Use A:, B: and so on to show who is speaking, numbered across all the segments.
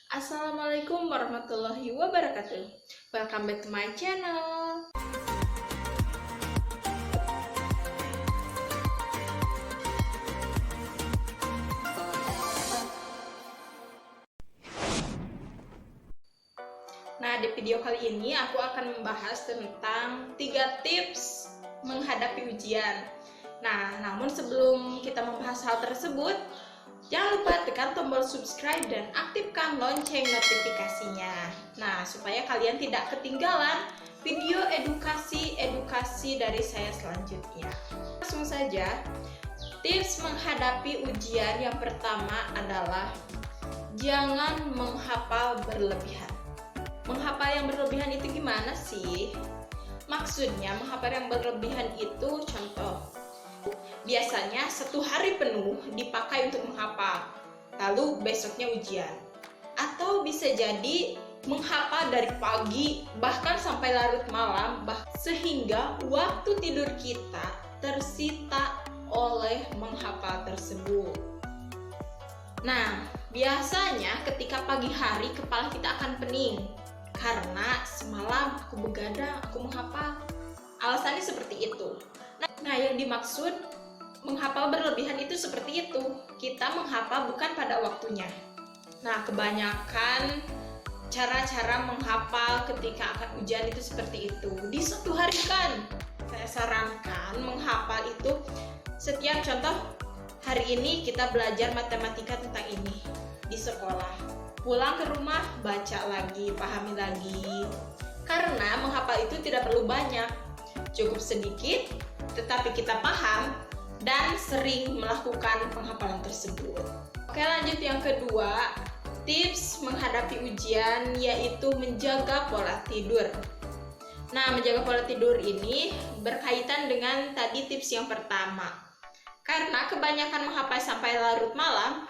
A: Assalamualaikum warahmatullahi wabarakatuh. Welcome back to my channel. Nah, di video kali ini aku akan membahas tentang 3 tips menghadapi ujian. Nah, namun sebelum kita membahas hal tersebut, jangan lupa tekan tombol subscribe dan aktifkan lonceng notifikasinya. Nah, supaya kalian tidak ketinggalan video edukasi dari saya selanjutnya. Langsung saja, tips menghadapi ujian yang pertama adalah jangan menghafal berlebihan. Menghafal yang berlebihan itu gimana sih? Maksudnya menghafal yang berlebihan itu contoh. Biasanya 1 hari penuh dipakai untuk menghafal, lalu besoknya ujian. Atau bisa jadi menghafal dari pagi bahkan sampai larut malam, sehingga waktu tidur kita tersita oleh menghafal tersebut. Nah, biasanya ketika pagi hari kepala kita akan pening karena semalam aku begadang, aku menghafal. Alasannya seperti itu. Nah, yang dimaksud menghafal berlebihan itu seperti itu. Kita menghafal bukan pada waktunya. Nah, kebanyakan cara-cara menghafal ketika akan ujian itu seperti itu. Di suatu hari kan, saya sarankan menghafal itu setiap contoh. Hari ini kita belajar matematika tentang ini di sekolah. Pulang ke rumah, baca lagi, pahami lagi. Karena menghafal itu tidak perlu banyak, cukup sedikit, tetapi kita paham dan sering melakukan penghafalan tersebut. Oke, lanjut yang kedua, tips menghadapi ujian yaitu menjaga pola tidur. Nah, menjaga pola tidur ini berkaitan dengan tadi tips yang pertama. Karena kebanyakan menghafal sampai larut malam,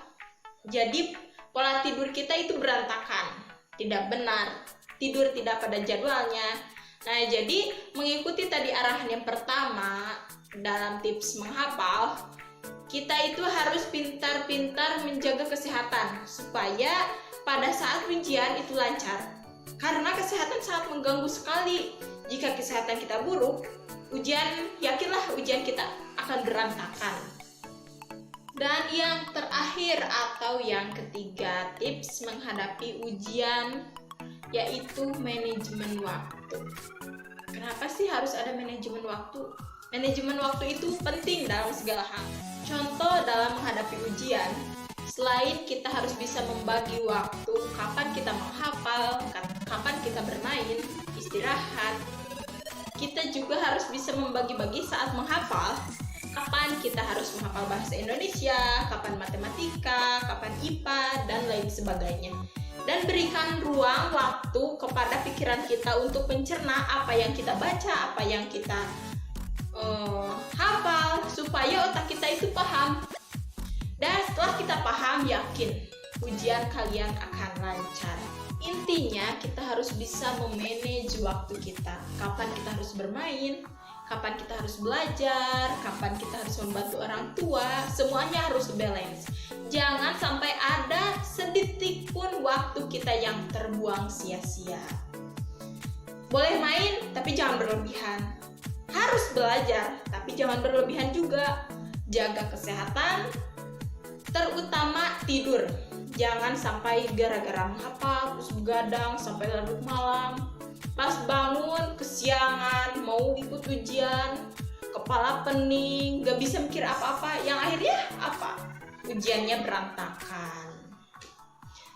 A: jadi pola tidur kita itu berantakan, tidak benar, tidur tidak pada jadwalnya. Nah, jadi mengikuti tadi arahan yang pertama dalam tips menghafal, kita itu harus pintar-pintar menjaga kesehatan supaya pada saat ujian itu lancar. Karena kesehatan sangat mengganggu sekali. Jika kesehatan kita buruk, yakinlah ujian kita akan berantakan. Dan yang terakhir atau yang ketiga tips menghadapi ujian yaitu manajemen waktu. Kenapa sih harus ada manajemen waktu? Manajemen waktu itu penting dalam segala hal. Contoh dalam menghadapi ujian, selain kita harus bisa membagi waktu, kapan kita menghafal, kapan kita bermain, istirahat, kita juga harus bisa membagi-bagi saat menghafal. Kapan kita harus menghafal bahasa Indonesia, kapan matematika, kapan IPA, dan lain sebagainya. Dan berikan ruang waktu kepada pikiran kita untuk mencerna apa yang kita baca, apa yang kita hafal, supaya otak kita itu paham. Dan setelah kita paham, yakin ujian kalian akan lancar. Intinya kita harus bisa memanage waktu kita. Kapan kita harus bermain, kapan kita harus belajar, kapan kita harus membantu orang tua, semuanya harus balance. Jangan sampai ada sedetik pun waktu kita yang terbuang sia-sia. Boleh main, tapi jangan berlebihan. Harus belajar, tapi jangan berlebihan juga. Jaga kesehatan, terutama tidur. Jangan sampai gara-gara menghafal, terus begadang sampai larut malam. Pas bangun kesiangan, mau ikut ujian, kepala pening, gak bisa mikir apa-apa, yang akhirnya apa? Ujiannya berantakan.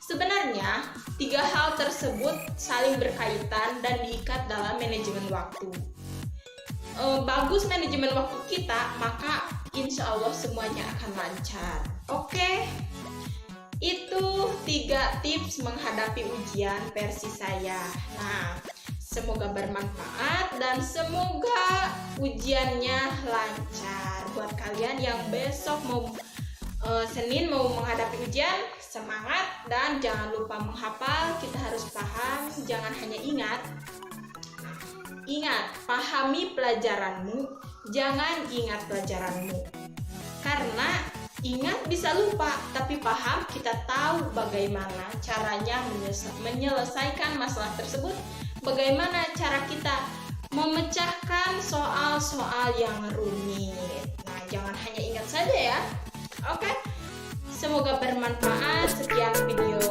A: Sebenarnya 3 hal tersebut saling berkaitan dan diikat dalam manajemen waktu. Bagus manajemen waktu kita, maka insya Allah semuanya akan lancar. Oke, itu 3 tips menghadapi ujian versi saya. Nah, semoga bermanfaat dan semoga ujiannya lancar. Buat kalian yang besok Senin mau menghadapi ujian, semangat dan jangan lupa menghafal. Kita harus paham, jangan hanya ingat, pahami pelajaranmu, jangan ingat pelajaranmu. Karena Ingat bisa lupa, tapi paham kita tahu bagaimana caranya menyelesaikan masalah tersebut, bagaimana cara kita memecahkan soal-soal yang rumit. Nah, jangan hanya ingat saja ya. Oke, semoga bermanfaat. Sekian video